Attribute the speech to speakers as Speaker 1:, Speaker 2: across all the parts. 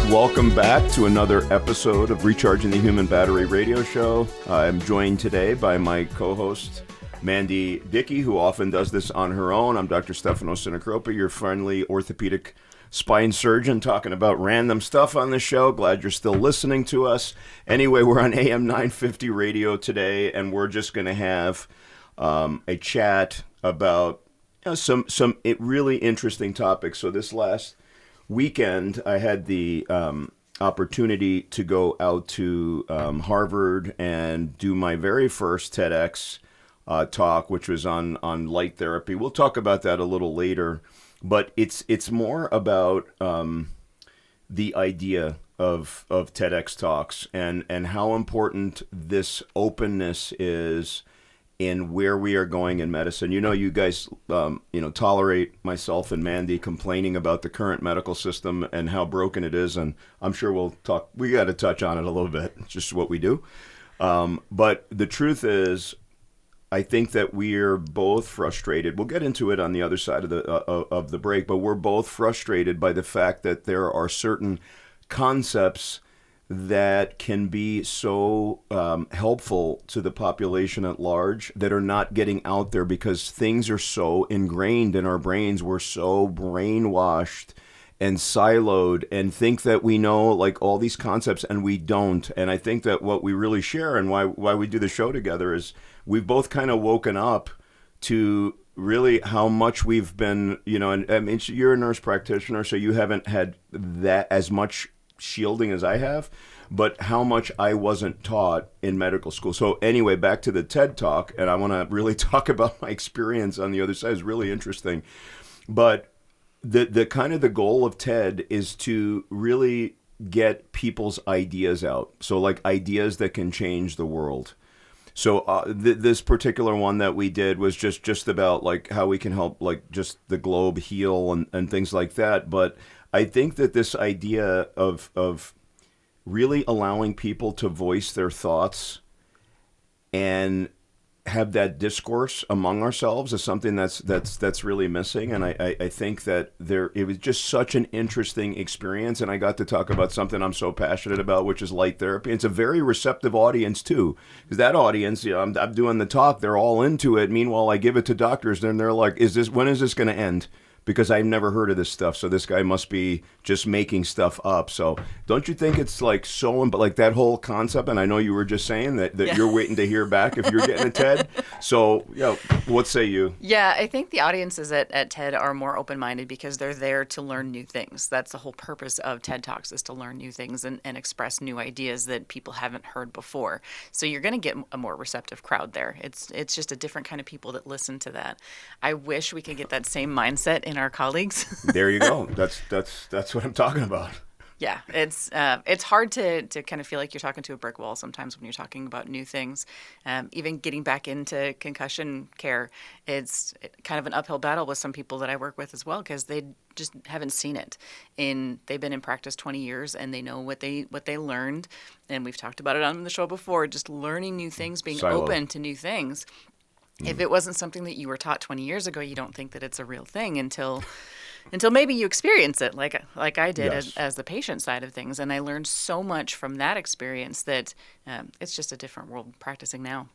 Speaker 1: Welcome back to another episode of Recharging the Human Battery Radio Show. I'm joined today by my co-host, Mandi Dickey, who often does this on her own. I'm Dr. Stefano Sinicropi, your friendly orthopedic spine surgeon, talking about random stuff on the show. Glad you're still listening to us. Anyway, we're on AM 950 radio today, and we're just going to have a chat about some really interesting topics. So this last weekend, I had the opportunity to go out to Harvard and do my very first TEDx talk, which was on light therapy. We'll talk about that a little later, but it's more about the idea of TEDx talks and how important this openness is in where we are going in medicine. You guys, tolerate myself and Mandi complaining about the current medical system and how broken it is, and I'm sure we got to touch on it a little bit. It's just what we do. But the truth is, I think that we're both frustrated. We'll get into it on the other side of the break, but we're both frustrated by the fact that there are certain concepts that can be so helpful to the population at large that are not getting out there because things are so ingrained in our brains. We're so brainwashed and siloed and think that we know like all these concepts, and we don't. And I think that what we really share and why we do the show together is we've both kind of woken up to really how much we've been, and I mean, you're a nurse practitioner, so you haven't had that as much shielding as I have, but how much I wasn't taught in medical school. So anyway, back to the TED Talk, and I want to really talk about my experience on the other side. Is really interesting. But the kind of the goal of TED is to really get people's ideas out. So like ideas that can change the world. So this particular one that we did was just about like how we can help like just the globe heal and things like that. But I think that this idea of really allowing people to voice their thoughts and have that discourse among ourselves is something that's really missing. And I think that it was just such an interesting experience, and I got to talk about something I'm so passionate about, which is light therapy. It's a very receptive audience too, because that audience, I'm doing the talk, they're all into it. Meanwhile, I give it to doctors, and they're like, when is this going to end? Because I've never heard of this stuff, so this guy must be just making stuff up. So don't you think it's like but like that whole concept, and I know you were just saying that yeah, you're waiting to hear back if you're getting a TED. So what say you?
Speaker 2: Yeah, I think the audiences at TED are more open-minded because they're there to learn new things. That's the whole purpose of TED Talks, is to learn new things and express new ideas that people haven't heard before. So you're going to get a more receptive crowd there. It's just a different kind of people that listen to that. I wish we could get that same mindset in our colleagues.
Speaker 1: There you go. That's what I'm talking about.
Speaker 2: Yeah, it's hard to kind of feel like you're talking to a brick wall sometimes when you're talking about new things. Even getting back into concussion care, it's kind of an uphill battle with some people that I work with as well, because they just haven't seen it. They've been in practice 20 years and they know what they learned, and we've talked about it on the show before. Just learning new things, being open to new things. If it wasn't something that you were taught 20 years ago, you don't think that it's a real thing until maybe you experience it, like I did. Yes. as the patient side of things. And I learned so much from that experience that it's just a different world practicing now.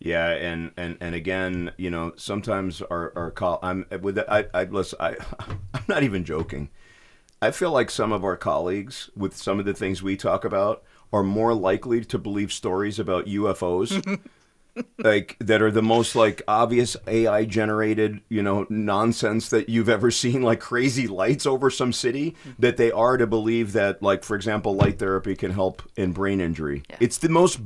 Speaker 1: Yeah, and again, sometimes I'm not even joking. I feel like some of our colleagues, with some of the things we talk about, are more likely to believe stories about UFOs. Like that are the most like obvious AI generated, nonsense that you've ever seen, like crazy lights over some city, that they are to believe that, like, for example, light therapy can help in brain injury. Yeah. It's the most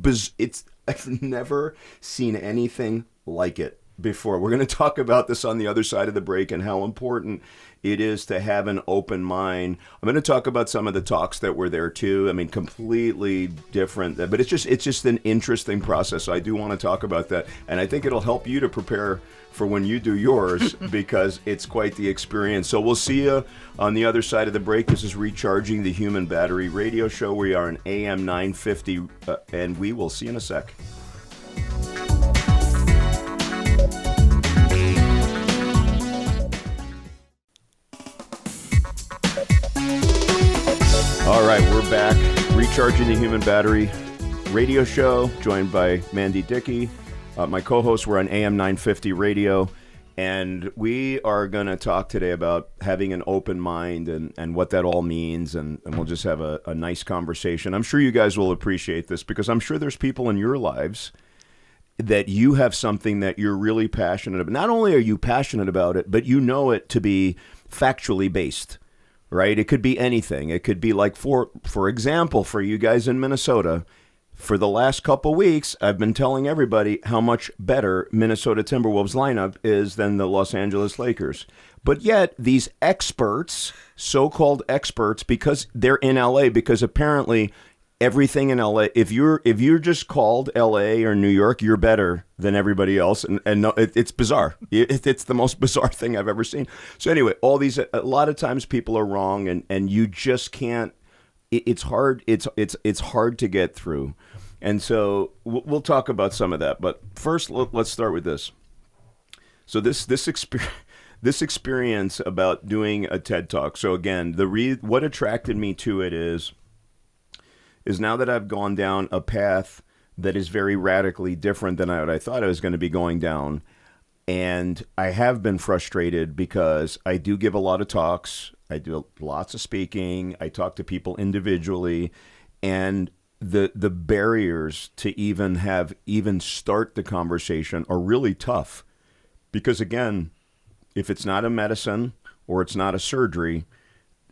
Speaker 1: I've never seen anything like it before. We're going to talk about this on the other side of the break and how important it is to have an open mind. I'm going to talk about some of the talks that were there too. I mean, completely different, but it's just an interesting process. So I do want to talk about that, and I think it'll help you to prepare for when you do yours because it's quite the experience. So we'll see you on the other side of the break. This is Recharging the Human Battery Radio Show. We are on AM 950, and we will see you in a sec. All right, we're back. Recharging the Human Battery radio show, joined by Mandi, Dickey. My co-hosts were on AM 950 radio, and we are going to talk today about having an open mind and what that all means, and we'll just have a nice conversation. I'm sure you guys will appreciate this, because I'm sure there's people in your lives that you have something that you're really passionate about. Not only are you passionate about it, but you know it to be factually based. Right? It could be anything. It could be like, for example, for you guys in Minnesota, for the last couple weeks, I've been telling everybody how much better Minnesota Timberwolves lineup is than the Los Angeles Lakers. But yet, these experts, so-called experts, because they're in LA, because apparently everything in LA, if you're just called LA or New York, you're better than everybody else, and no, it's bizarre. It's the most bizarre thing I've ever seen. So anyway, a lot of times people are wrong, and you just can't. It's hard. It's hard to get through, and so we'll talk about some of that. But first, let's start with this. So this experience about doing a TED Talk. So again, what attracted me to it is now that I've gone down a path that is very radically different than what I thought I was going to be going down. And I have been frustrated because I do give a lot of talks. I do lots of speaking. I talk to people individually. And the barriers to even start the conversation are really tough. Because again, if it's not a medicine or it's not a surgery,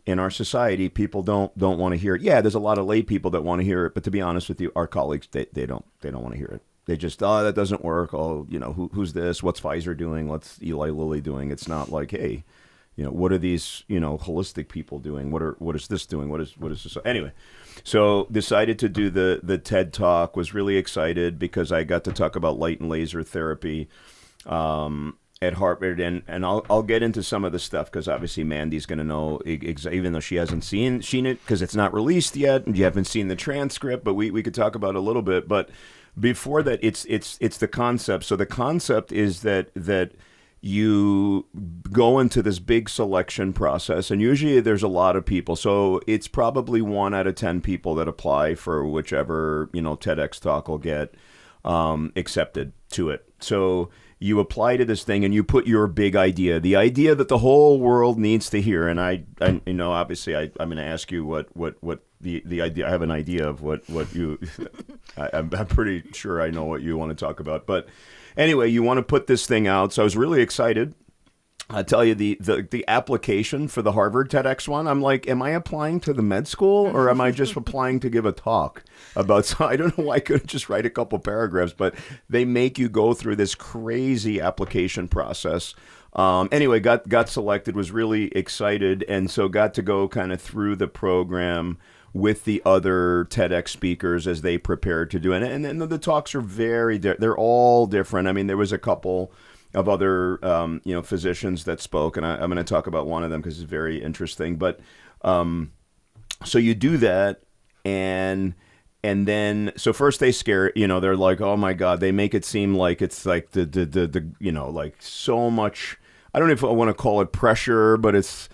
Speaker 1: in our society, people don't want to hear it. Yeah, there's a lot of lay people that want to hear it, but to be honest with you, our colleagues, they don't want to hear it. They just, that doesn't work. Oh, who's this? What's Pfizer doing? What's Eli Lilly doing? It's not like, hey, what are these, holistic people doing? What is this doing? What is this? Anyway, so decided to do the TED Talk. Was really excited because I got to talk about light and laser therapy. At Harvard, and I'll get into some of the stuff because obviously Mandi's going to know, even though she hasn't seen it because it's not released yet, and you haven't seen the transcript, but we could talk about it a little bit. But before that, it's the concept. So the concept is that you go into this big selection process, and usually there's a lot of people. So it's probably 1 out of 10 people that apply for whichever TEDx talk will get accepted to it. So you apply to this thing and you put your big idea, the idea that the whole world needs to hear. And I obviously I'm going to ask you what the idea. I have an idea of what you. I'm pretty sure I know what you want to talk about. But anyway, you want to put this thing out. So I was really excited. I tell you, the application for the Harvard TEDx one, I'm like, am I applying to the med school or am I just applying to give a talk about, so I don't know why I couldn't just write a couple paragraphs, but they make you go through this crazy application process. Anyway, got selected, was really excited, and so got to go kind of through the program with the other TEDx speakers as they prepared to do it. And the talks are they're all different. I mean, there was a couple of other, physicians that spoke, and I'm going to talk about one of them because it's very interesting. But so you do that, and then so first they scare, they're like, oh my God, they make it seem like it's like the like so much. I don't know if I want to call it pressure, but it's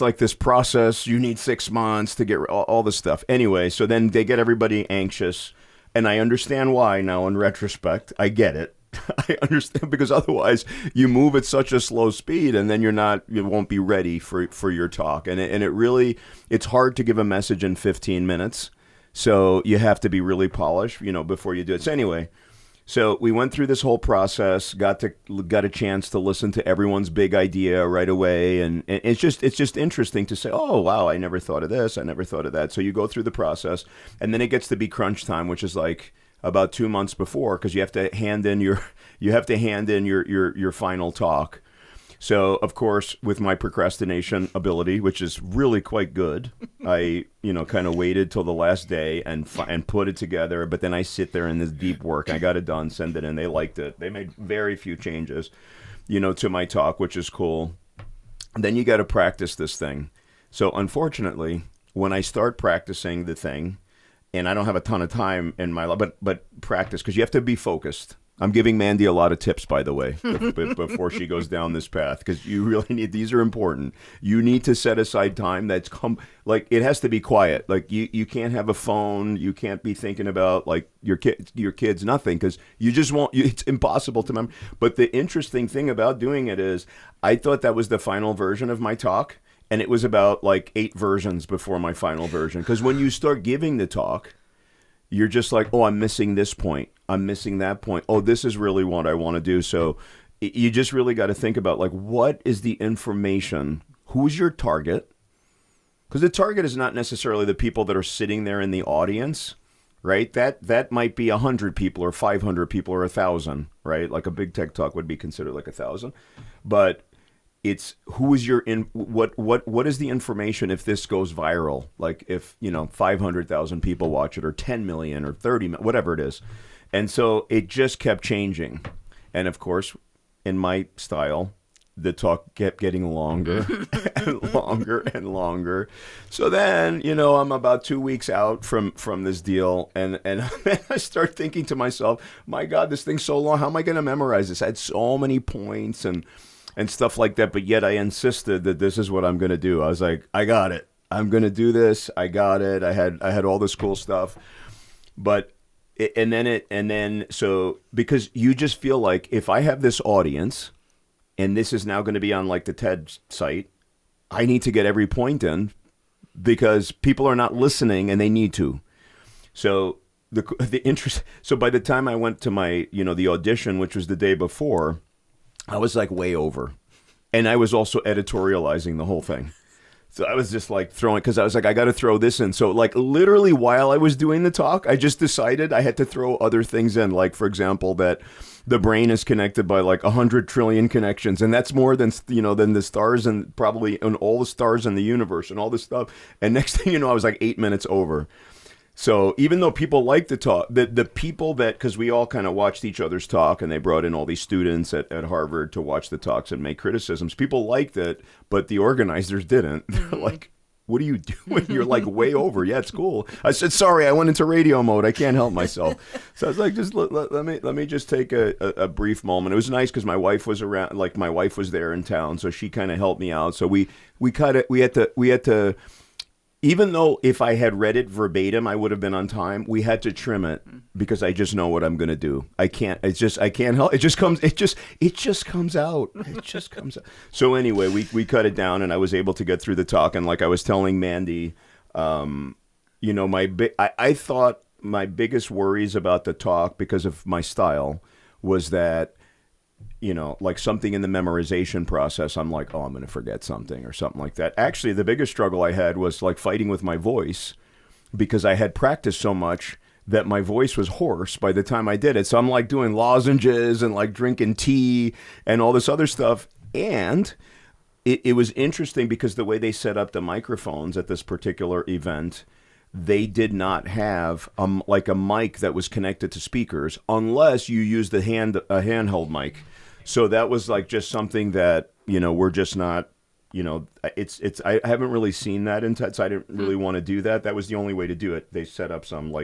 Speaker 1: like this process. You need 6 months to get all this stuff. Anyway, so then they get everybody anxious, and I understand why now in retrospect. I get it. I understand, because otherwise you move at such a slow speed and then you won't be ready for your talk. And it's hard to give a message in 15 minutes. So you have to be really polished, before you do it. So anyway, so we went through this whole process, got a chance to listen to everyone's big idea right away. And it's just interesting to say, oh, wow, I never thought of this. I never thought of that. So you go through the process, and then it gets to be crunch time, which is like about 2 months before, because you have to hand in your final talk. So of course, with my procrastination ability, which is really quite good, I kind of waited till the last day and put it together. But then I sit there in this deep work. I got it done, send it in. They liked it. They made very few changes, to my talk, which is cool. And then you got to practice this thing. So unfortunately, when I start practicing the thing, and I don't have a ton of time in my life, but practice, because you have to be focused. I'm giving Mandy a lot of tips, by the way, before she goes down this path, because you really need, these are important. You need to set aside time that's like, it has to be quiet. Like you can't have a phone. You can't be thinking about like your kids, nothing, because you just won't, it's impossible to remember. But the interesting thing about doing it is I thought that was the final version of my talk. And it was about like 8 versions before my final version. Because when you start giving the talk, you're just like, oh, I'm missing this point. I'm missing that point. Oh, this is really what I want to do. So you just really got to think about like, what is the information? Who's your target? Because the target is not necessarily the people that are sitting there in the audience, right? That might be 100 people or 500 people or 1,000, right? Like a big tech talk would be considered like 1,000. But it's who is your what is the information if this goes viral? Like if 500,000 people watch it, or 10 million, or 30 million, whatever it is. And so it just kept changing. And of course, in my style, the talk kept getting longer and longer and longer. So then, I'm about 2 weeks out from this deal, and I start thinking to myself, my God, this thing's so long. How am I going to memorize this? I had so many points and stuff like that, but yet I insisted that this is what I'm going to do. I was like, I got it. I'm going to do this. I got it. I had all this cool stuff. But so because you just feel like if I have this audience and this is now going to be on like the TED site, I need to get every point in because people are not listening and they need to. So so by the time I went to my, the audition, which was the day before, I was like way over. And I was also editorializing the whole thing. So I was just like throwing, because I was like, I got to throw this in. So like literally while I was doing the talk, I just decided I had to throw other things in. Like, for example, that the brain is connected by like 100 trillion connections. And that's more than, than the stars and probably and all the stars in the universe and all this stuff. And next thing you know, I was like 8 minutes over. So even though people like the talk, the people that, because we all kind of watched each other's talk, and they brought in all these students at Harvard to watch the talks and make criticisms, people liked it, but the organizers didn't. They're like, what are you doing? You're like way over. Yeah, it's cool. I said, sorry, I went into radio mode. I can't help myself. So I was like, just let me just take a brief moment. It was nice because my wife was around, like my wife was there in town, so she kind of helped me out. So we had to. Even though if I had read it verbatim, I would have been on time. We had to trim it because I just know what I'm going to do. I can't help. It just comes out. It just comes out. So anyway, we cut it down, and I was able to get through the talk. And like I was telling Mandy, I thought my biggest worries about the talk, because of my style, was that, like something in the memorization process, I'm like, oh, I'm going to forget something or something like that. Actually, the biggest struggle I had was like fighting with my voice, because I had practiced so much that my voice was hoarse by the time I did it. So I'm like doing lozenges and like drinking tea and all this other stuff. And it was interesting because the way they set up the microphones at this particular event, they did not have like a mic that was connected to speakers unless you used a handheld mic. So that was like just something that, we're just not, it's I haven't really seen that in TED, so I didn't really want to do that. That was the only way to do it. They set up some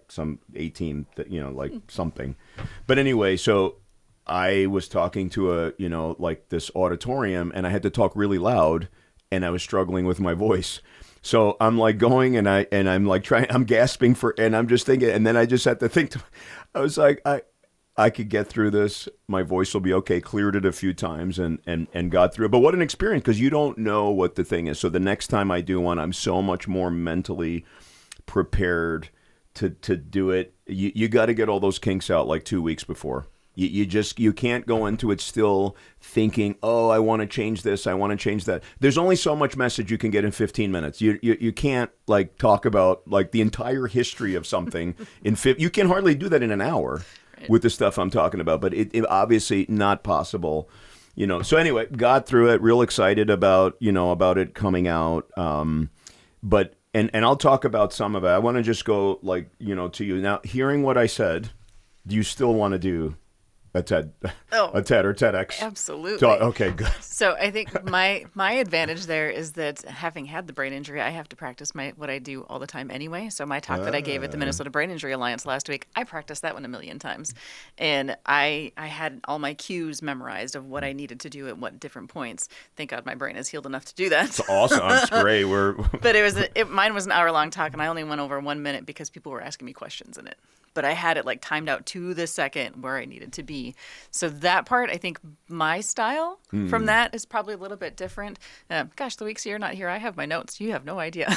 Speaker 1: some 18, like something. But anyway, so I was talking to like this auditorium, and I had to talk really loud, and I was struggling with my voice. So I'm like going, and I'm like trying, I'm gasping and I'm just thinking, and then I just had to think, I was like, I could get through this. My voice will be okay. Cleared it a few times and got through it. But what an experience, because you don't know what the thing is. So the next time I do one, I'm so much more mentally prepared to do it. You got to get all those kinks out like 2 weeks before. You can't go into it still thinking, oh, I want to change this, I want to change that. There's only so much message you can get in 15 minutes. You can't like talk about like the entire history of something you can hardly do that in an hour. Right. With the stuff I'm talking about, but it obviously not possible. So anyway, got through it, real excited about it coming out. But I'll talk about some of it. I want to just go like, to you now, hearing what I said, do you still want to do a TED,
Speaker 2: Oh,
Speaker 1: a TED or TEDx.
Speaker 2: absolutely.
Speaker 1: So, okay, good.
Speaker 2: So I think my advantage there is that having had the brain injury, I have to practice what I do all the time anyway. So my talk that I gave at the Minnesota Brain Injury Alliance last week, I practiced that one a million times, and I had all my cues memorized of what I needed to do at what different points. Thank God my brain is healed enough to do that.
Speaker 1: It's awesome. It's great.
Speaker 2: But mine was an hour-long talk, and I only went over 1 minute because people were asking me questions in it. But I had it like timed out to the second where I needed to be. So that part, I think my style from that is probably a little bit different. Gosh, the weeks you're not here, I have my notes. You have no idea.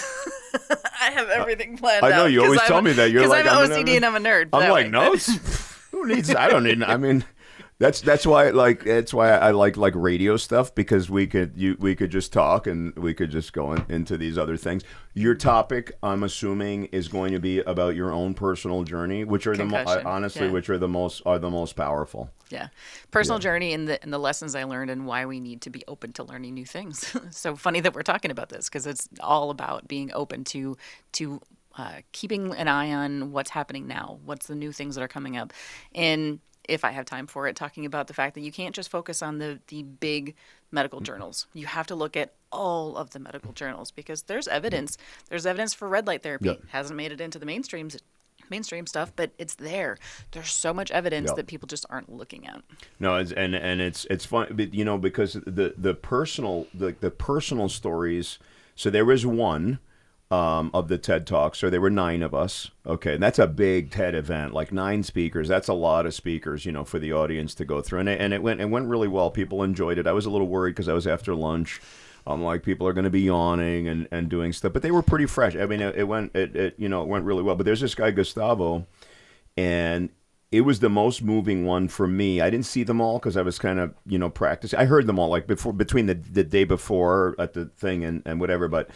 Speaker 2: I have everything planned out.
Speaker 1: I know you always tell me that. You're like,
Speaker 2: I'm OCD and I'm a nerd.
Speaker 1: I'm like, notes? Who needs? I don't need. I mean, that's why I like radio stuff, because we could just talk and we could just go into these other things. Your topic, I'm assuming, is going to be about your own personal journey, which are which are the most powerful.
Speaker 2: Yeah, personal journey and the lessons I learned and why we need to be open to learning new things. So funny that we're talking about this, because it's all about being open to keeping an eye on what's happening now, what's the new things that are coming up, and if I have time for it, talking about the fact that you can't just focus on the big medical journals. You have to look at all of the medical journals, because there's evidence. There's evidence for red light therapy.
Speaker 1: Yep.
Speaker 2: Hasn't made it into the mainstream stuff, but it's there. There's so much evidence that people just aren't looking at.
Speaker 1: No, it's fun, because the personal stories. So there was one of the TED Talks. So there were 9 of us. Okay, and that's a big TED event, like 9 speakers. That's a lot of speakers, for the audience to go through. And it went really well. People enjoyed it. I was a little worried because I was after lunch. I'm like, people are going to be yawning and doing stuff, but they were pretty fresh. I mean, it went really well. But there's this guy Gustavo, and it was the most moving one for me. I didn't see them all because I was kind of practicing. I heard them all like between the day before at the thing and whatever, but.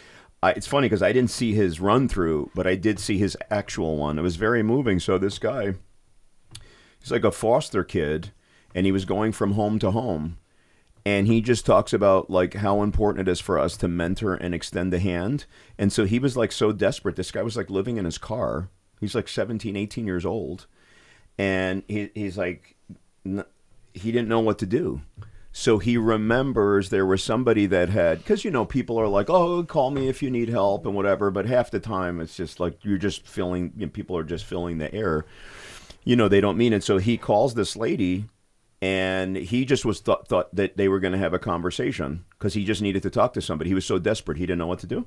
Speaker 1: It's funny because I didn't see his run through, but I did see his actual one. It was very moving. So this guy, he's like a foster kid, and he was going from home to home. And he just talks about like how important it is for us to mentor and extend a hand. And so he was like so desperate. This guy was like living in his car. He's like 17, 18 years old. And he's like, he didn't know what to do. So he remembers there was somebody that had, because, people are like, oh, call me if you need help and whatever. But half the time it's just like you're just filling, people are just filling the air. They don't mean it. So he calls this lady, and he just was thought that they were going to have a conversation because he just needed to talk to somebody. He was so desperate. He didn't know what to do.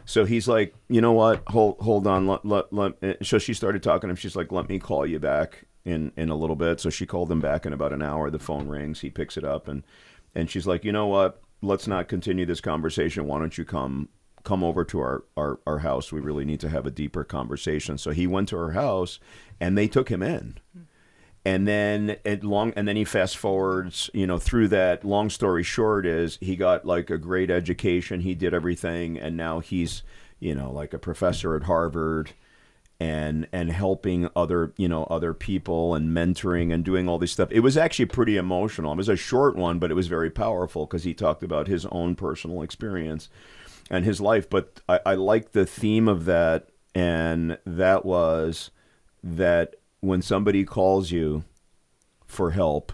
Speaker 1: So he's like, you know what? Hold on. So she started talking to him. She's like, let me call you back in a little bit. So she called him back in about an hour. The phone rings. He picks it up, and she's like, you know what? Let's not continue this conversation. Why don't you come over to our house? We really need to have a deeper conversation. So he went to her house, and they took him in. And then he fast forwards, through that. Long story short is he got like a great education. He did everything, and now he's, like a professor at Harvard. And helping other people and mentoring and doing all this stuff. It was actually pretty emotional. It was a short one, but it was very powerful because he talked about his own personal experience and his life. But I like the theme of that, and that was that when somebody calls you for help,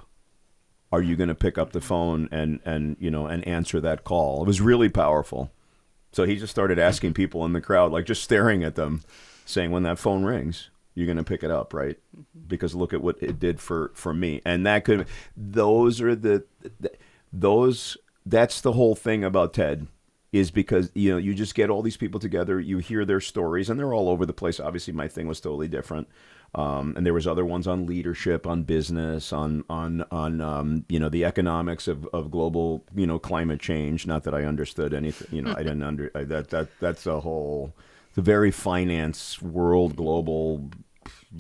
Speaker 1: are you going to pick up the phone and answer that call? It was really powerful. So he just started asking people in the crowd, like just staring at them, saying, when that phone rings, you're going to pick it up, right? Because look at what it did for me. And that's the whole thing about TED, is because, you just get all these people together, you hear their stories, and they're all over the place. Obviously, my thing was totally different. And there was other ones on leadership, on business, on the economics of global, climate change. Not that I understood anything, I didn't that's a whole... The very finance world, global,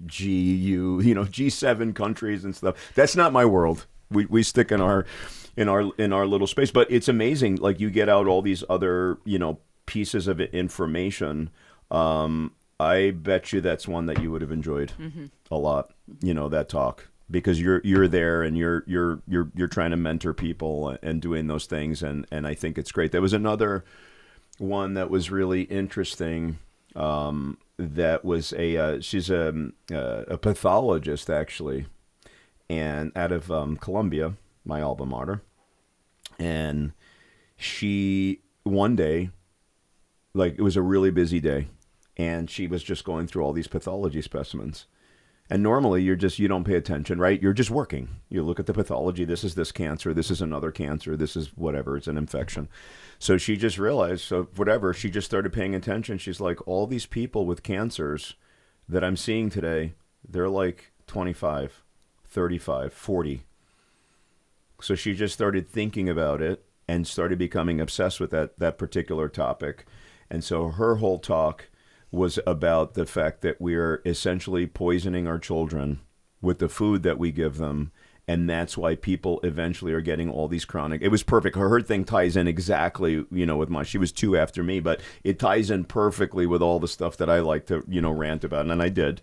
Speaker 1: G7 countries and stuff. That's not my world. We stick in our little space. But it's amazing. Like, you get out all these other pieces of information. I bet you that's one that you would have enjoyed a lot. That talk, because you're there and you're trying to mentor people and doing those things. And I think it's great. There was another one that was really interesting. That was she's a pathologist, actually, and out of Columbia, my alma mater. And she, one day, like it was a really busy day, and she was just going through all these pathology specimens. And normally you don't pay attention, right? You're just working. You look at the pathology. This is this cancer. This is another cancer. This is whatever. It's an infection. So she just realized, she just started paying attention. She's like, all these people with cancers that I'm seeing today, they're like 25, 35, 40. So she just started thinking about it and started becoming obsessed with that particular topic. And so her whole talk was about the fact that we're essentially poisoning our children with the food that we give them. And that's why people eventually are getting all these chronic. It was perfect. Her thing ties in exactly, with she was 2 after me, but it ties in perfectly with all the stuff that I like to, rant about. And I did,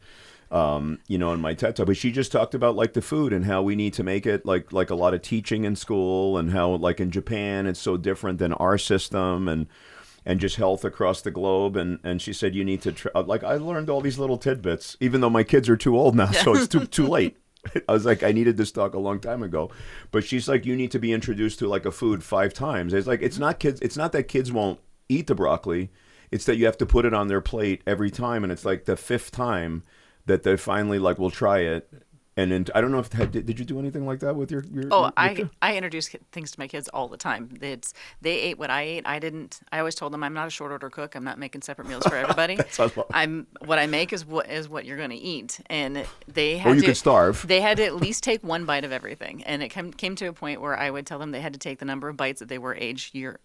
Speaker 1: in my TED Talk. But she just talked about like the food and how we need to make it like a lot of teaching in school, and how like in Japan, it's so different than our system, and just health across the globe. And she said, you need to, I learned all these little tidbits, even though my kids are too old now, so it's too late. I was like, I needed this talk a long time ago. But she's like, you need to be introduced to like a food 5 times. It's like, it's not that kids won't eat the broccoli. It's that you have to put it on their plate every time. And it's like the 5th time that they finally like will try it. And then, I don't know if did you do anything like that with your
Speaker 2: I introduce things to my kids all the time. They ate what I ate. I didn't. I always told them I'm not a short order cook. I'm not making separate meals for everybody. What I make is what you're going to eat. And they had
Speaker 1: could starve.
Speaker 2: They had to at least take 1 bite of everything. And it came to a point where I would tell them they had to take the number of bites that they were a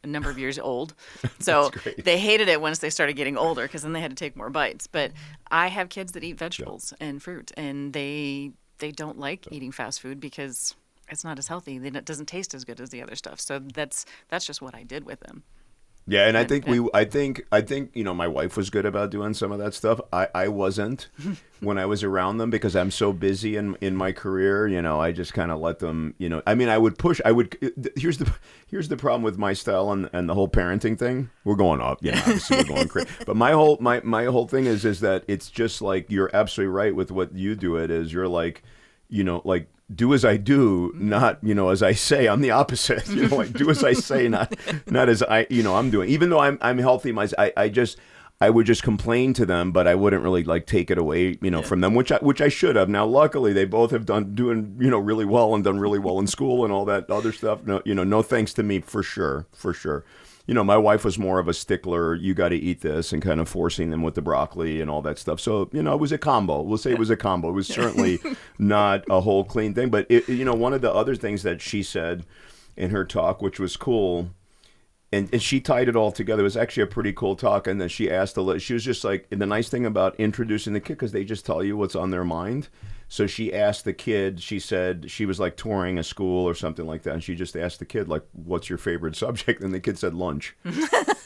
Speaker 2: number of years old. So they hated it once they started getting older, because then they had to take more bites. But I have kids that eat vegetables and fruit, and they don't like eating fast food because it's not as healthy. It doesn't taste as good as the other stuff. So that's just what I did with them.
Speaker 1: Yeah, and I think my wife was good about doing some of that stuff. I wasn't when I was around them, because I'm so busy in my career. I just kind of let them. I mean, I would push. Here's the problem with my style and the whole parenting thing. We're going up. Obviously we're going crazy. But my whole thing is that it's just like, you're absolutely right with what you do. It is, you're like, like, do as I do, not, as I say. I'm the opposite. Like, do as I say, not as I'm doing. Even though I'm healthy, I would just complain to them, but I wouldn't really like take it away, from them, which I should have. Now, luckily, they both have doing really well and done really well in school and all that other stuff. No, no thanks to me, for sure. My wife was more of a stickler. You got to eat this, and kind of forcing them with the broccoli and all that stuff. So, it was a combo. We'll say it was a combo. It was certainly not a whole clean thing. But, one of the other things that she said in her talk, which was cool, and she tied it all together. It was actually a pretty cool talk. And then she asked, she was just like, and the nice thing about introducing the kid, because they just tell you what's on their mind. So she asked the kid, she said she was like touring a school or something like that. And she just asked the kid, like, what's your favorite subject? And the kid said lunch.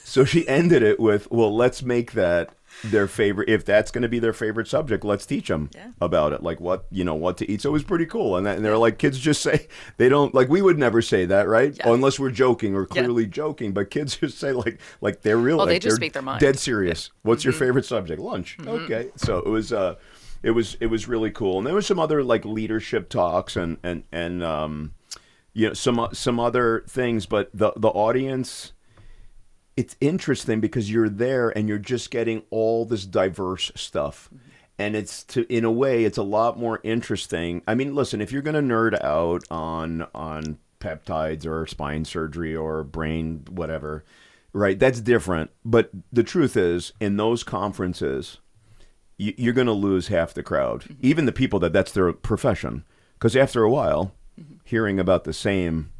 Speaker 1: So she ended it with, well, let's make that their favorite. If that's going to be their favorite subject, let's teach them about it. Like what to eat. So it was pretty cool. And they're like, kids just say, they don't, like, we would never say that, right? Yeah. Unless we're joking or clearly joking. But kids just say like they're real.
Speaker 2: They just speak their mind.
Speaker 1: Dead serious. Yeah. What's your favorite subject? Lunch. Okay. So it was, it was really cool. And there was some other like leadership talks and some other things, but the audience, it's interesting because you're there and you're just getting all this diverse stuff. And in a way, it's a lot more interesting. I mean, listen, if you're going to nerd out on peptides or spine surgery or brain, whatever, right, that's different. But the truth is, in those conferences, you're going to lose half the crowd, even the people that's their profession. Because after a while, hearing about the same,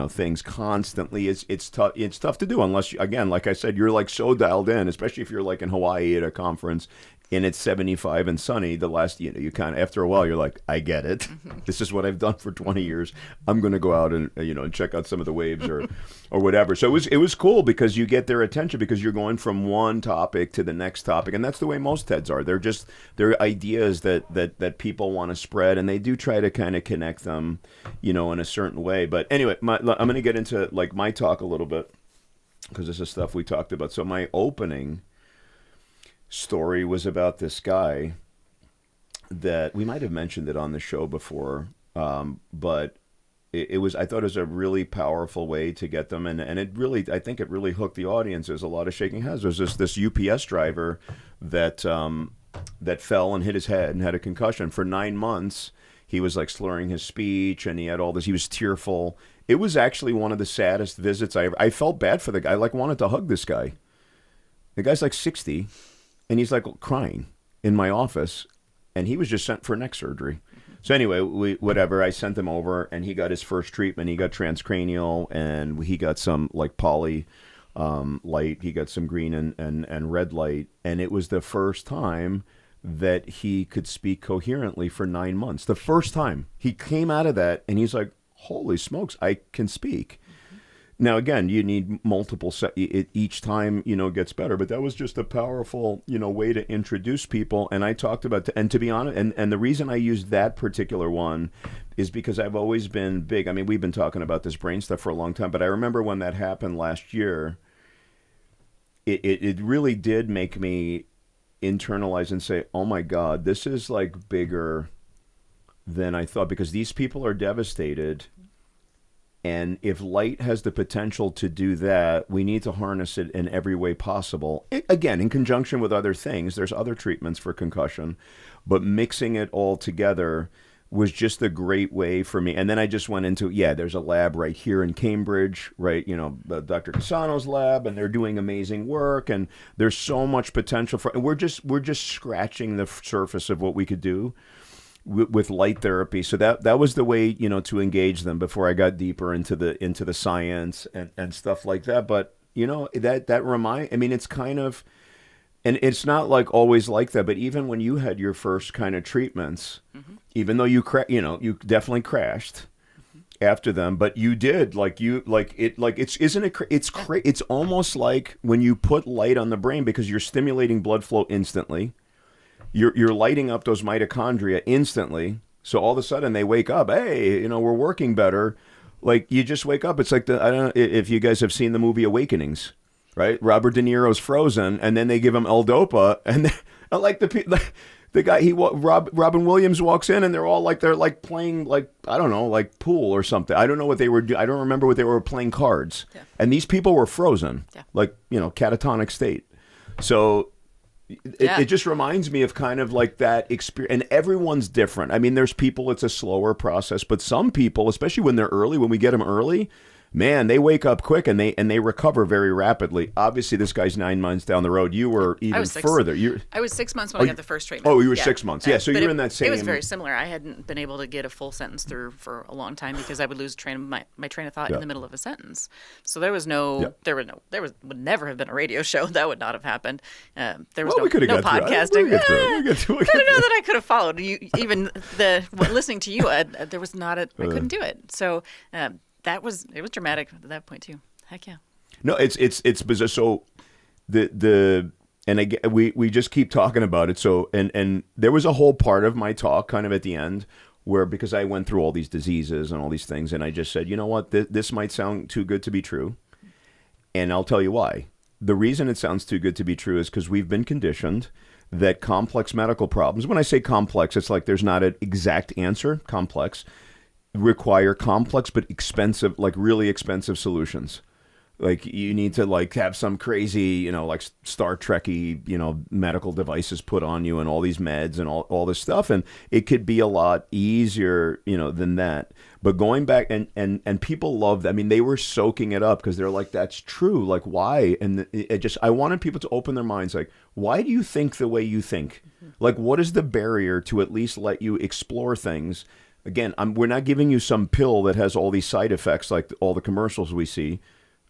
Speaker 1: things constantly, it's tough. It's tough to do unless, again, like I said, you're like so dialed in, especially if you're like in Hawaii at a conference and it's 75 and sunny. You kind of, after a while, you're like, I get it. This is what I've done for 20 years. I'm going to go out and, and check out some of the waves or whatever. So it was cool because you get their attention because you're going from one topic to the next topic. And that's the way most TEDs are. They're ideas that people want to spread, and they do try to kind of connect them, in a certain way. But anyway, I'm going to get into like my talk a little bit because this is stuff we talked about. So my opening story was about this guy that we might have mentioned it on the show before. But it was, I thought it was a really powerful way to get them. And it really, I think it really hooked the audience. There's a lot of shaking heads. There's this UPS driver that, that fell and hit his head and had a concussion for 9 months. He was like slurring his speech and he had all this, he was tearful. It was actually one of the saddest visits I ever, I felt bad for the guy. I like wanted to hug this guy. The guy's like 60 and he's like crying in my office and he was just sent for neck surgery. So anyway, I sent him over and he got his first treatment. He got transcranial and he got some like poly light. He got some green and red light. And it was the first time that he could speak coherently for 9 months. The first time he came out of that and he's like, holy smokes, I can speak. Now, again, you need multiple, each time, gets better. But that was just a powerful, way to introduce people. And I talked about, and to be honest, and the reason I used that particular one is because I've always been big. I mean, we've been talking about this brain stuff for a long time. But I remember when that happened last year, it really did make me internalize and say, oh my God, this is like bigger than I thought, because these people are devastated. And if light has the potential to do that, we need to harness it in every way possible. Again, in conjunction with other things, there's other treatments for concussion, but mixing it all together was just a great way for me. And then I just went into, there's a lab right here in Cambridge, right? Dr. Cassano's lab, and they're doing amazing work. And there's so much potential and we're just scratching the surface of what we could do with light therapy. So that was the way, to engage them before I got deeper into the science and stuff like that. But, it's kind of, and it's not like always like that, but even when you had your first kind of treatments, even though you definitely crashed after them, but you did it's almost like when you put light on the brain, because you're stimulating blood flow instantly. You're lighting up those mitochondria instantly. So all of a sudden they wake up. Hey, we're working better. Like you just wake up. It's like I don't know if you guys have seen the movie Awakenings, right? Robert De Niro's frozen, and then they give him L-Dopa, and the guy Robin Williams walks in, and they're playing I don't know, like pool or something. I don't know what they were doing. I don't remember what they were playing, cards. Yeah. And these people were frozen, catatonic state. So. It just reminds me of kind of like that experience, and everyone's different. I mean, there's people, it's a slower process, but some people, especially when they're early, when we get them early, man, they wake up quick and they recover very rapidly. Obviously, this guy's 9 months down the road. You were even further.
Speaker 2: I was 6 months when I got the first treatment.
Speaker 1: Oh, you were 6 months. Yeah, so you're in that same.
Speaker 2: It was very similar. I hadn't been able to get a full sentence through for a long time because I would lose my train of thought in the middle of a sentence. So there was would never have been a radio show. That would not have happened. There was no podcasting. I don't know that I could have followed you. Even listening to you, there was not I couldn't do it. So. It was dramatic at that point too. Heck yeah.
Speaker 1: No, it's bizarre. So we just keep talking about it. So and there was a whole part of my talk kind of at the end where, because I went through all these diseases and all these things, and I just said, you know what, this might sound too good to be true, and I'll tell you why. The reason it sounds too good to be true is because we've been conditioned that complex medical problems. When I say complex, it's like there's not an exact answer. Complex. Require complex but expensive, like really expensive solutions. Like you need to have some crazy, like Star Trek-y, medical devices put on you and all these meds and all this stuff. And it could be a lot easier, than that. But going back and people loved, they were soaking it up because they're like, that's true. Like, why? And I wanted people to open their minds. Like, why do you think the way you think? Like, what is the barrier to at least let you explore things? Again, we're not giving you some pill that has all these side effects like all the commercials we see.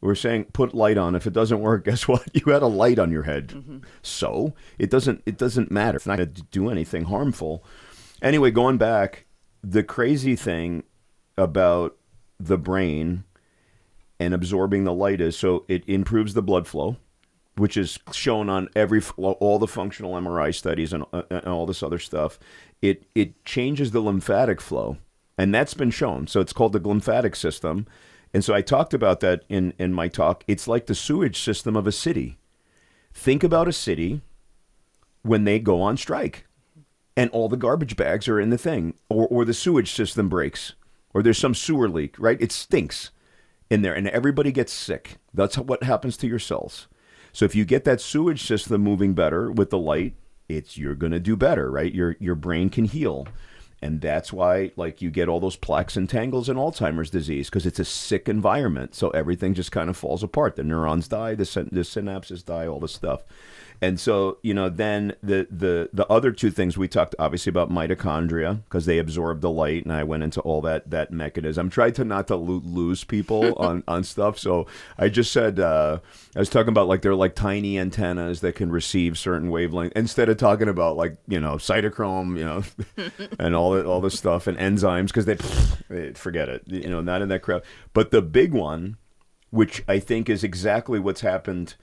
Speaker 1: We're saying put light on. If it doesn't work, guess what? You had a light on your head. Mm-hmm. So it doesn't matter. It's not going to do anything harmful. Anyway, going back, the crazy thing about the brain and absorbing the light is, so it improves the blood flow, which is shown on all the functional MRI studies and all this other stuff. It changes the lymphatic flow, and that's been shown. So it's called the lymphatic system. And so I talked about that in my talk. It's like the sewage system of a city. Think about a city when they go on strike. and all the garbage bags are in the thing, or the sewage system breaks, or there's some sewer leak, right? It stinks in there, and everybody gets sick. That's what happens to your cells. So if you get that sewage system moving better with the light, you're going to do better, right? Your brain can heal. And that's why, like, you get all those plaques and tangles in Alzheimer's disease, because it's a sick environment. So everything just kind of falls apart. The neurons die, the synapses die, all this stuff. And so, then the other two things we talked obviously about mitochondria, because they absorb the light, and I went into all that mechanism. Tried to not to lose people on stuff. So I just said, I was talking about like they're like tiny antennas that can receive certain wavelengths, instead of talking about like, cytochrome, and all this stuff and enzymes, because they forget it, not in that crowd. But the big one, which I think is exactly what's happened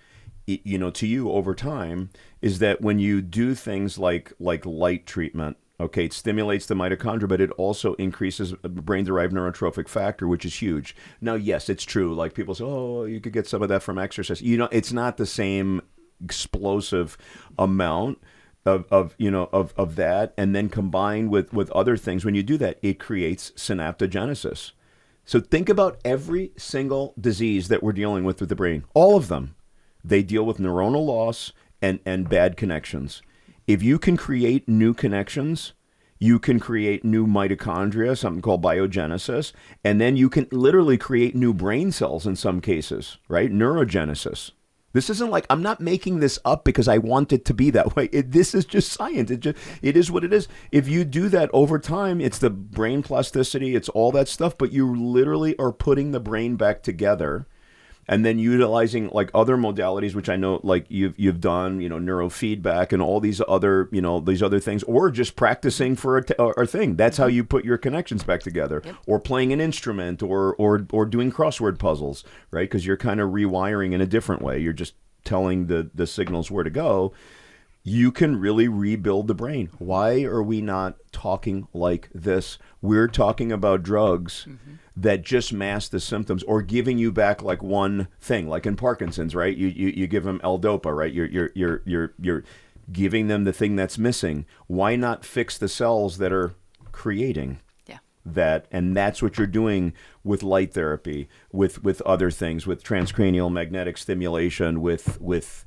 Speaker 1: to you over time, is that when you do things like light treatment, okay, it stimulates the mitochondria, but it also increases brain-derived neurotrophic factor, which is huge. Now, yes, it's true. Like people say, oh, you could get some of that from exercise. It's not the same explosive amount of that, and then combined with other things. When you do that, it creates synaptogenesis. So think about every single disease that we're dealing with the brain, all of them. They deal with neuronal loss and bad connections. If you can create new connections, you can create new mitochondria, something called biogenesis, and then you can literally create new brain cells in some cases, right? Neurogenesis. This isn't like, I'm not making this up because I want it to be that way. This is just science. It is what it is. If you do that over time, it's the brain plasticity, it's all that stuff, but you literally are putting the brain back together. And then utilizing like other modalities, which I know like you've done, neurofeedback and all these other, these other things, or just practicing for a thing. That's how you put your connections back together. Yep. Or playing an instrument, or doing crossword puzzles, right? Because you're kind of rewiring in a different way. You're just telling the signals where to go. You can really rebuild the brain. Why are we not talking like this? We're talking about drugs that just mask the symptoms, or giving you back like one thing, like in Parkinson's, right? You give them L-Dopa, right? You're giving them the thing that's missing. Why not fix the cells that are creating that? And that's what you're doing with light therapy, with other things, with transcranial magnetic stimulation, with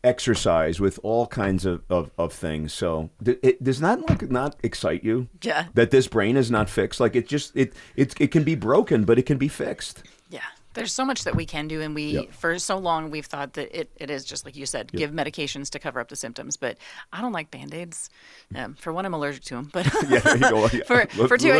Speaker 1: exercise, with all kinds of things. So does that not excite you?
Speaker 2: Yeah.
Speaker 1: That this brain is not fixed? Like it can be broken, but it can be fixed.
Speaker 2: Yeah. There's so much that we can do, and for so long we've thought that it is just like you said, give medications to cover up the symptoms. But I don't like Band-Aids. For one, I'm allergic to them. But for two,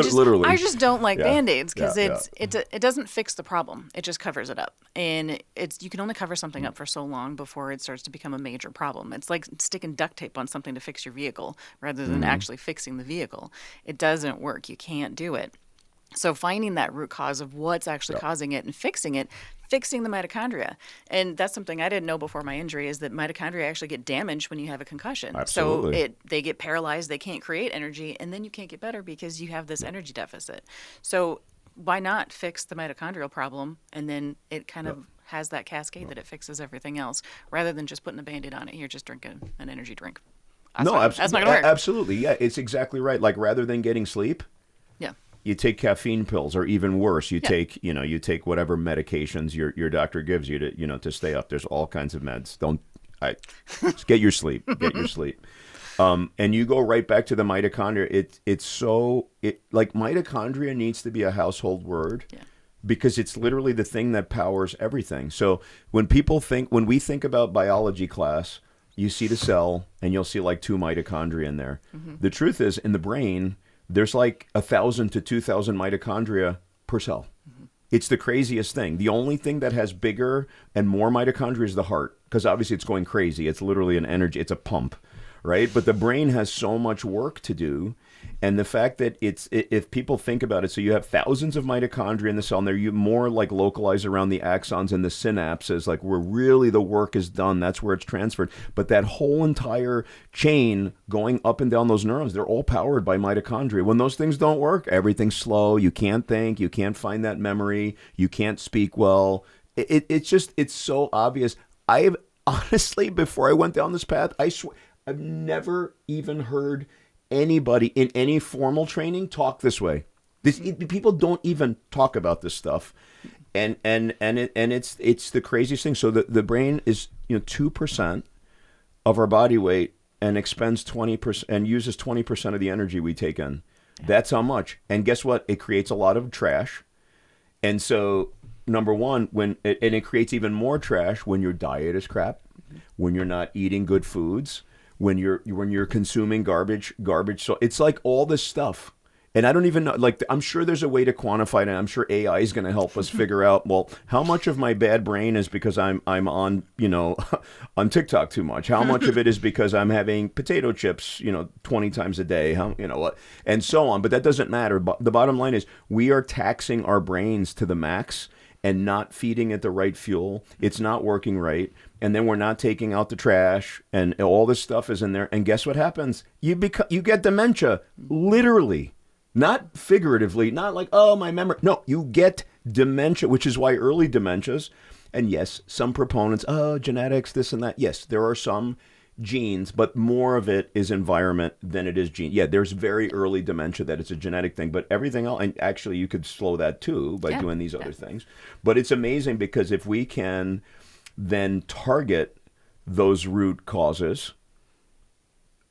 Speaker 2: I just don't like Band-Aids, because it doesn't fix the problem. It just covers it up, and you can only cover something up for so long before it starts to become a major problem. It's like sticking duct tape on something to fix your vehicle rather than actually fixing the vehicle. It doesn't work. You can't do it. So finding that root cause of what's actually causing it and fixing the mitochondria. And that's something I didn't know before my injury, is that mitochondria actually get damaged when you have a concussion.
Speaker 1: Absolutely.
Speaker 2: So they get paralyzed, they can't create energy, and then you can't get better because you have this energy deficit. So why not fix the mitochondrial problem, and then it kind of has that cascade that it fixes everything else, rather than just putting a Band-Aid on it. You're just drinking an energy drink. That's not going to work.
Speaker 1: Absolutely. Yeah, it's exactly right. Like, rather than getting sleep, you take caffeine pills, or even worse, you take whatever medications your doctor gives you to stay up. There's all kinds of meds. Just get your sleep. Get your sleep. And you go right back to the mitochondria. Like mitochondria needs to be a household word, because it's literally the thing that powers everything. So when we think about biology class, you see the cell and you'll see like 2 mitochondria in there. The truth is, in the brain, there's like 1,000 to 2,000 mitochondria per cell. It's the craziest thing. The only thing that has bigger and more mitochondria is the heart, because obviously it's going crazy. It's literally an energy. It's a pump, right? But the brain has so much work to do. And the fact that if people think about it, so you have thousands of mitochondria in the cell, and they're more like localized around the axons and the synapses, like where really the work is done. That's where it's transferred. But that whole entire chain going up and down those neurons, they're all powered by mitochondria. When those things don't work, everything's slow. You can't think. You can't find that memory. You can't speak well. It's so obvious. Honestly, before I went down this path, I swear, I've never even heard anybody in any formal training talk this way. People don't even talk about this stuff, and it's the craziest thing. So the brain is 2% of our body weight and expends 20% and uses 20% of the energy we take in. That's how much. And guess what? It creates a lot of trash. And so, number one, and it creates even more trash when your diet is crap, when you're not eating good foods, when you're consuming garbage. So it's like all this stuff. And I don't even know, like, I'm sure there's a way to quantify it, and I'm sure AI is going to help us figure out, well, how much of my bad brain is because I'm on, on TikTok too much? How much of it is because I'm having potato chips, 20 times a day? What? And so on. But that doesn't matter. But the bottom line is we are taxing our brains to the max and not feeding it the right fuel. It's not working right. And then we're not taking out the trash, and all this stuff is in there. And guess what happens? You get dementia, literally. Not figuratively, not like, oh, my memory. No, you get dementia, which is why early dementias, and yes, some proponents, genetics, this and that. Yes, there are some genes, but more of it is environment than it is gene. Yeah, there's very early dementia that it's a genetic thing, but everything else, and actually you could slow that too by doing these other things. But it's amazing because if we can then target those root causes,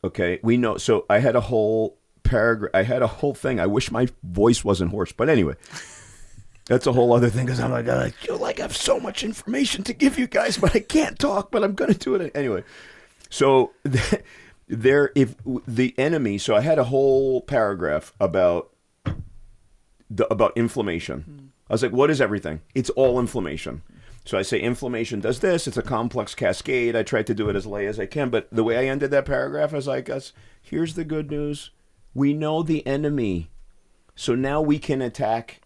Speaker 1: okay, we know. So I had a whole paragraph. I had a whole thing. I wish my voice wasn't hoarse, but anyway, that's a whole other thing because I'm like, I feel like I have so much information to give you guys, but I can't talk. But I'm going to do it anyway. So if the enemy. So I had a whole paragraph about inflammation. I was like, what is everything? It's all inflammation. So I say inflammation does this. It's a complex cascade. I tried to do it as lay as I can, but the way I ended that paragraph, I was like, here's the good news. We know the enemy. So now we can attack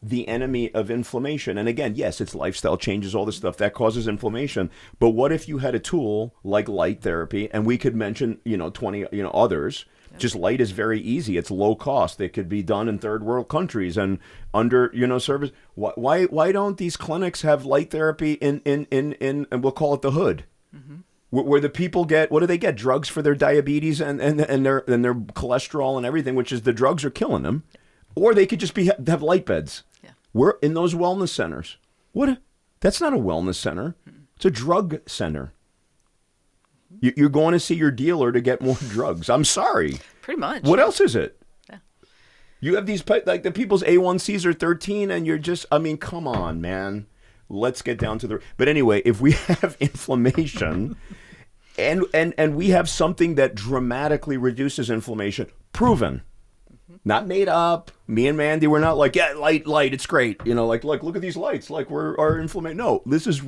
Speaker 1: the enemy of inflammation. And again, yes, it's lifestyle changes, all this stuff that causes inflammation. But what if you had a tool like light therapy, and we could mention, 20, others. Just light is very easy. It's low cost. It could be done in third world countries and under, service. Why don't these clinics have light therapy in and we'll call it the hood? Mm-hmm. Where the people get, what do they get? Drugs for their diabetes and their cholesterol and everything, which is the drugs are killing them. Or they could just have light beds. Yeah. We're in those wellness centers. That's not a wellness center. It's a drug center. You're going to see your dealer to get more drugs. I'm sorry.
Speaker 2: Pretty much.
Speaker 1: What else is it? Yeah. You have these, like the people's A1Cs are 13 and you're just, come on, man. Let's get down to but anyway, if we have inflammation and we have something that dramatically reduces inflammation, proven, not made up. Me and Mandy, we're not like, light, it's great. Like look at these lights. Like our inflammation. No, this is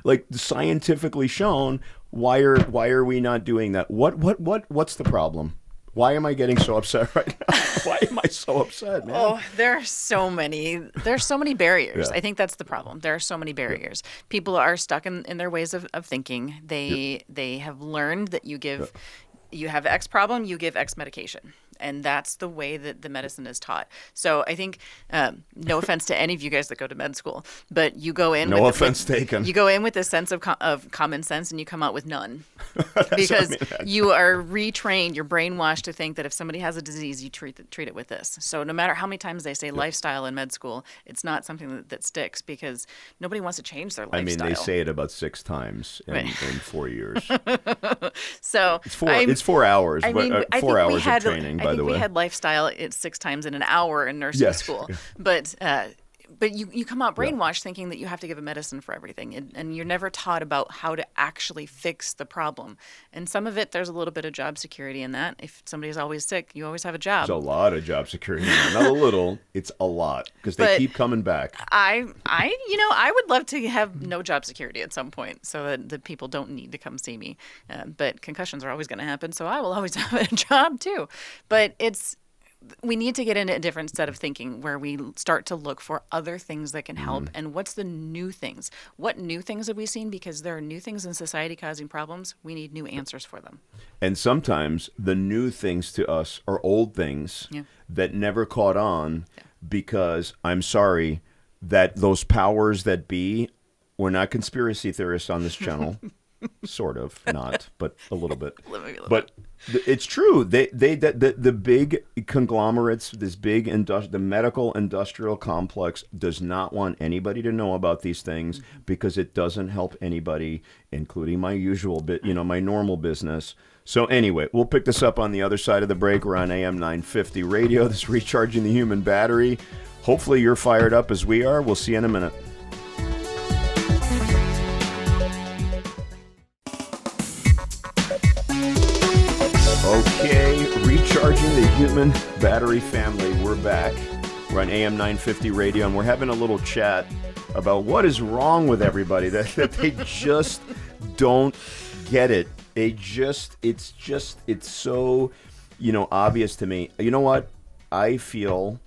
Speaker 1: like scientifically shown. Why are we not doing that? What's the problem? Why am I getting so upset right now? Why am I so upset, man?
Speaker 2: Oh, there's so many barriers. Yeah. I think that's the problem. There are so many barriers. Yeah. People are stuck in their ways of thinking. They have learned that you have X problem, you give X medication. And that's the way that the medicine is taught. So I think, no offense to any of you guys that go to med school, but you go in.
Speaker 1: No offense taken.
Speaker 2: You go in with a sense of common sense, and you come out with none, because you are retrained. You're brainwashed to think that if somebody has a disease, you treat it with this. So no matter how many times they say lifestyle in med school, it's not something that sticks because nobody wants to change their lifestyle.
Speaker 1: They say it about 6 times in 4 years.
Speaker 2: So
Speaker 1: it's 4 hours. 4 hours of training.
Speaker 2: I think we had lifestyle 6 times in an hour in nursing school. But you come out brainwashed thinking that you have to give a medicine for everything. And you're never taught about how to actually fix the problem. And some of it, there's a little bit of job security in that. If somebody's always sick, you always have a job.
Speaker 1: There's a lot of job security. Not a little, it's a lot. Because they keep coming back.
Speaker 2: I would love to have no job security at some point so that the people don't need to come see me. But concussions are always going to happen, so I will always have a job too. But we need to get into a different set of thinking where we start to look for other things that can help. And what's the new things? What new things have we seen? Because there are new things in society causing problems. We need new answers for them.
Speaker 1: And sometimes the new things to us are old things that never caught on because, I'm sorry, that those powers that be, we're not conspiracy theorists on this channel. Sort of, not, but a little bit. It's true. The big conglomerates, the medical industrial complex does not want anybody to know about these things because it doesn't help anybody, including my usual bit, my normal business. So anyway, we'll pick this up on the other side of the break. We're on AM 950 radio. This is Recharging the Human Battery. Hopefully you're fired up as we are. We'll see you in a minute. Okay, Recharging the Human Battery family. We're back. We're on AM 950 radio, and we're having a little chat about what is wrong with everybody, that they just don't get it. It's so, obvious to me. You know what? I feel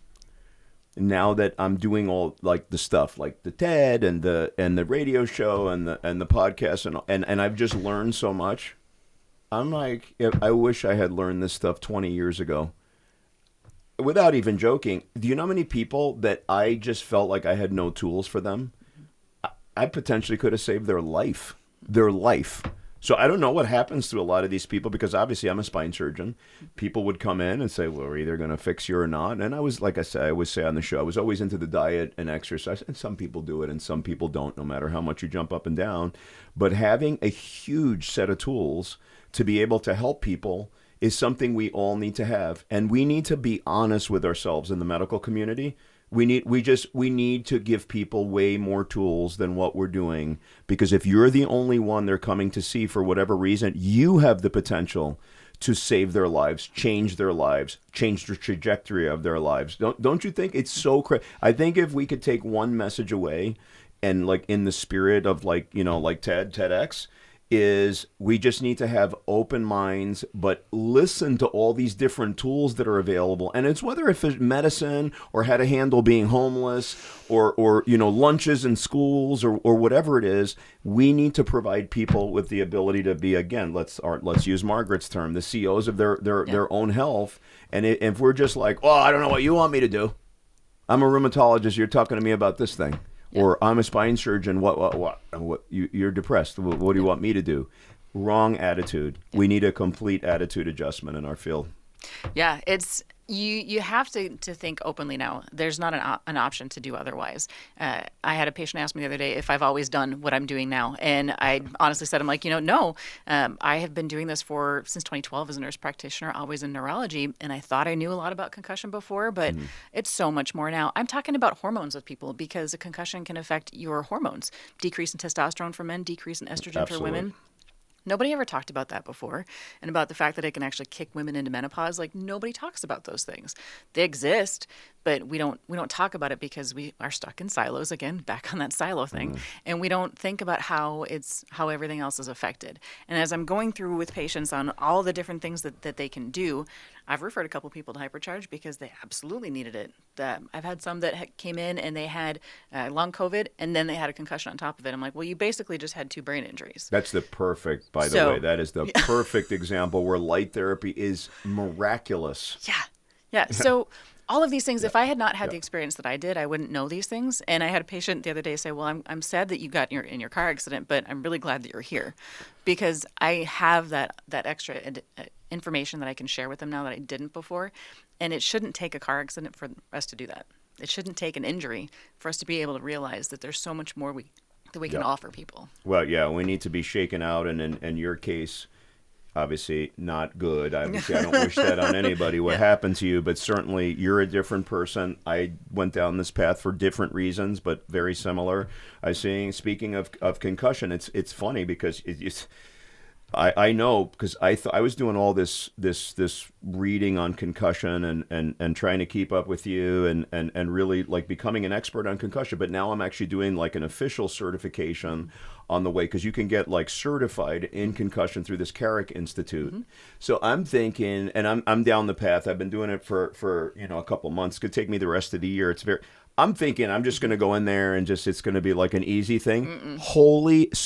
Speaker 1: now that I'm doing all like the stuff, like the TED and the radio show and the podcast and I've just learned so much. I'm like, I wish I had learned this stuff 20 years ago. Without even joking, do you know how many people that I just felt like I had no tools for them? I potentially could have saved their life. So I don't know what happens to a lot of these people, because obviously I'm a spine surgeon. People would come in and say, well, we're either going to fix you or not. And I was, like I said, I always say on the show, I was always into the diet and exercise. And some people do it and some people don't, no matter how much you jump up and down. But having a huge set of tools to be able to help people is something we all need to have. And we need to be honest with ourselves in the medical community. We need to give people way more tools than what we're doing, because if you're the only one they're coming to see for whatever reason, you have the potential to save their lives, change the trajectory of their lives. Don't you think it's so crazy? I think if we could take one message away, and like in the spirit of like TEDx, is we just need to have open minds, but listen to all these different tools that are available. And it's whether if it's medicine or how to handle being homeless or lunches in schools or whatever it is, we need to provide people with the ability to be, again, let's use Margaret's term, the CEOs of their own health. And if we're just like, oh, I don't know what you want me to do. I'm a rheumatologist. You're talking to me about this thing. Or I'm a spine surgeon. What? You're depressed. What do you want me to do? Wrong attitude. We need a complete attitude adjustment in our field.
Speaker 2: Yeah, it's you have to think openly now. There's not an option to do otherwise. I had a patient ask me the other day if I've always done what I'm doing now, and I honestly said, I'm like, no. I have been doing this since 2012 as a nurse practitioner, always in neurology, and I thought I knew a lot about concussion before, but it's so much more now. I'm talking about hormones with people, because a concussion can affect your hormones. Decrease in testosterone for men, decrease in estrogen for women. Nobody ever talked about that before, and about the fact that it can actually kick women into menopause. Like, nobody talks about those things. They exist, but we don't talk about it because we are stuck in silos, again, back on that silo thing, and we don't think about how everything else is affected. And as I'm going through with patients on all the different things that they can do, I've referred a couple people to Hypercharge because they absolutely needed it. I've had some that came in and they had long COVID, and then they had a concussion on top of it. I'm like, well, you basically just had 2 brain injuries.
Speaker 1: That's the perfect, by the way, that is the perfect example where light therapy is miraculous.
Speaker 2: Yeah. So all of these things, if I had not had the experience that I did, I wouldn't know these things. And I had a patient the other day say, well, I'm sad that you got in your car accident, but I'm really glad that you're here, because I have that extra information that I can share with them now that I didn't before. And it shouldn't take a car accident for us to do that. It shouldn't take an injury for us to be able to realize that there's so much more that we can offer people. Well,
Speaker 1: yeah, we need to be shaken out. And in your case, obviously not good. Obviously, I don't wish that on anybody, what happened to you, but certainly you're a different person. I went down this path for different reasons, but very similar. Speaking of concussion, it's funny because I know, because I was doing all this reading on concussion and trying to keep up with you and really like becoming an expert on concussion. But now I'm actually doing like an official certification on the way, because you can get like certified in concussion through this Carrick Institute. So I'm thinking, and I'm down the path. I've been doing it for a couple months. It could take me the rest of the year. I'm thinking I'm just going to go in there and it's going to be like an easy thing.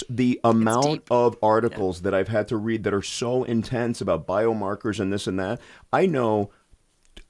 Speaker 1: The amount of articles that I've had to read that are so intense about biomarkers and this and that. I know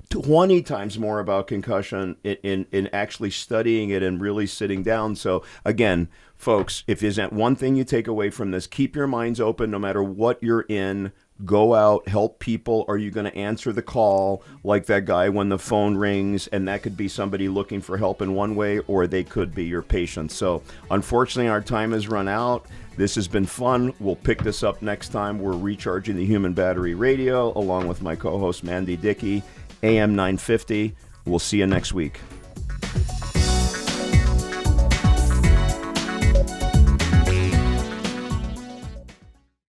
Speaker 1: 20 times more about concussion in actually studying it and really sitting down. So again, folks, if there's one thing you take away from this, keep your minds open no matter what you're in. go out, help people? Are you going to answer the call like that guy when the phone rings? And that could be somebody looking for help in one way, or they could be your patient. So unfortunately, our time has run out. This has been fun. We'll pick this up next time. We're Recharging the Human Battery Radio along with my co-host Mandi Dickey, AM 950. We'll see you next week.